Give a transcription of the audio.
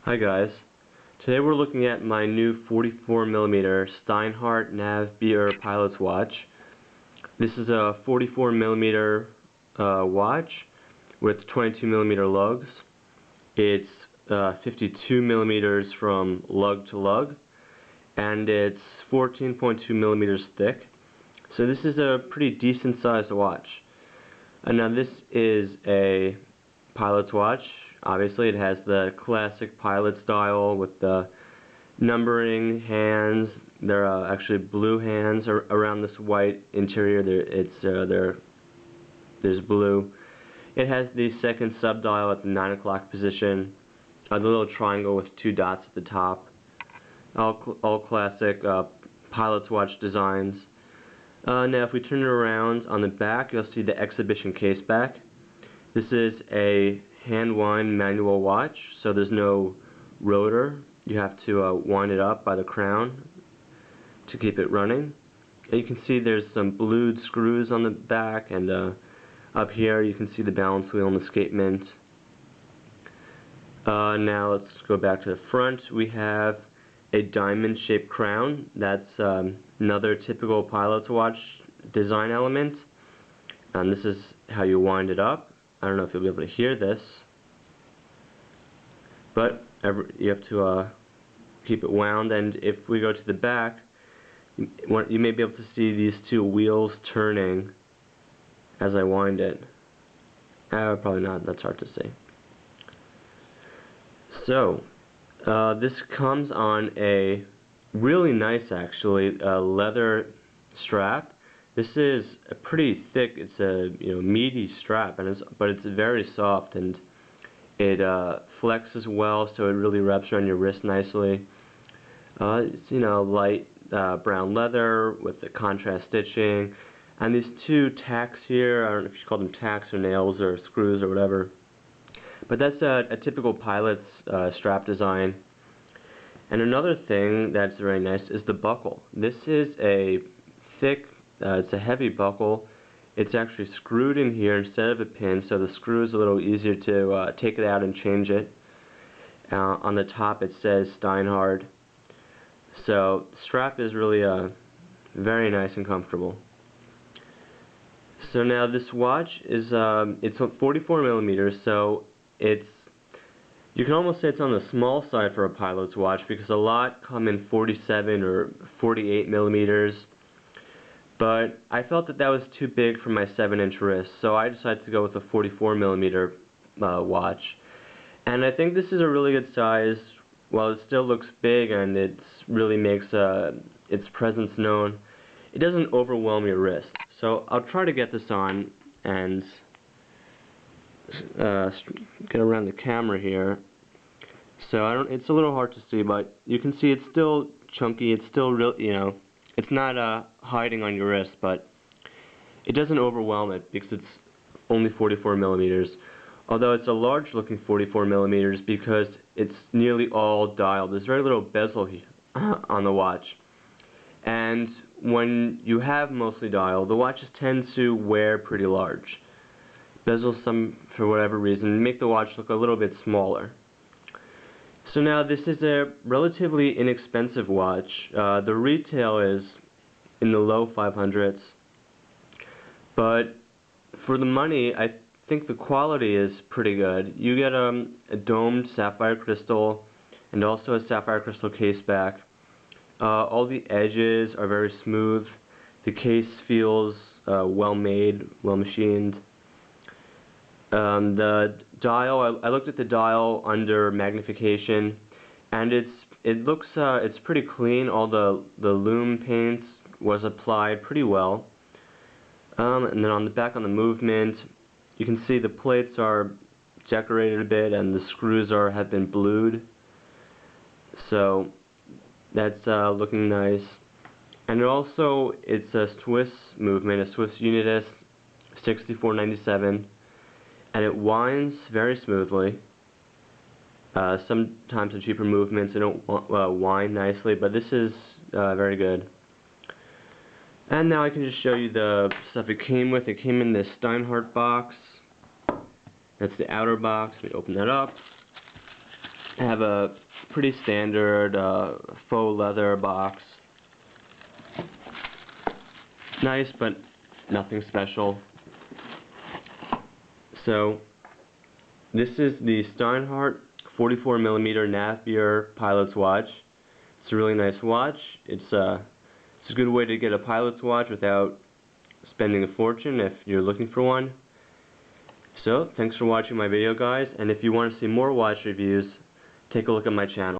Hi guys, today we're looking at my new 44mm Steinhart Nav B-Uhr pilot's watch. This is a 44mm watch with 22mm lugs. It's 52mm from lug to lug, and it's 14.2mm thick. So this is a pretty decent sized watch. Now this is a pilot's watch. Obviously it has the classic pilot's dial with the numbering hands. There are actually blue hands around this white interior. There's blue. It has the second subdial at the 9 o'clock position, the little triangle with two dots at the top. All classic pilot's watch designs. Now if we turn it around on the back, you'll see the exhibition case back. This is a hand wind manual watch, so there's no rotor. You have to wind it up by the crown to keep it running. And you can see there's some blued screws on the back, and up here you can see the balance wheel and escapement. Now let's go back to the front. We have a diamond shaped crown. That's another typical pilot's watch design element, and this is how you wind it up. I don't know if you'll be able to hear this, but you have to keep it wound. And if we go to the back, you may be able to see these two wheels turning as I wind it. Probably not, that's hard to see. So this comes on a really nice, actually, leather strap. This is a pretty thick, it's a meaty strap, but it's very soft, and it flexes well, so it really wraps around your wrist nicely. It's light brown leather with the contrast stitching, and these two tacks here. I don't know if you call them tacks or nails or screws or whatever, but that's a typical pilot's strap design. And another thing that's very nice is the buckle. This is a thick, it's a heavy buckle. It's actually screwed in here instead of a pin, so the screw is a little easier to take it out and change it. On the top it says Steinhart. So the strap is really very nice and comfortable. So now this watch is it's 44mm, so you can almost say it's on the small side for a pilot's watch, because a lot come in 47 or 48mm. But I felt that was too big for my 7-inch wrist, so I decided to go with a 44mm watch. And I think this is a really good size. While it still looks big and it really makes its presence known, it doesn't overwhelm your wrist. So I'll try to get this on and get around the camera here. So it's a little hard to see, but you can see it's still chunky. It's still real, it's not hiding on your wrist, but it doesn't overwhelm it because it's only 44mm. Although it's a large looking 44mm because it's nearly all dialed. There's very little bezel here on the watch. And when you have mostly dial, the watches tend to wear pretty large. Bezels, for whatever reason, make the watch look a little bit smaller. So now this is a relatively inexpensive watch. The retail is in the low 500s, but for the money, I think the quality is pretty good. You get a domed sapphire crystal and also a sapphire crystal case back. All the edges are very smooth. The case feels well made, well machined. The dial, I looked at the dial under magnification, and it's pretty clean. All the lume paint was applied pretty well. And then on the back, on the movement, you can see the plates are decorated a bit, and the screws have been blued. So that's looking nice. And it's a Swiss movement, a Swiss Unitas 6497. And it winds very smoothly. Sometimes the cheaper movements they don't wind nicely, but this is very good. And now I can just show you the stuff it came with. It came in this Steinhart box. That's the outer box. We open that up, I have a pretty standard faux leather box. Nice, but nothing special. So, this is the Steinhart 44mm Nav pilot's watch. It's a really nice watch. It's a good way to get a pilot's watch without spending a fortune if you're looking for one. So, thanks for watching my video, guys, and if you want to see more watch reviews, take a look at my channel.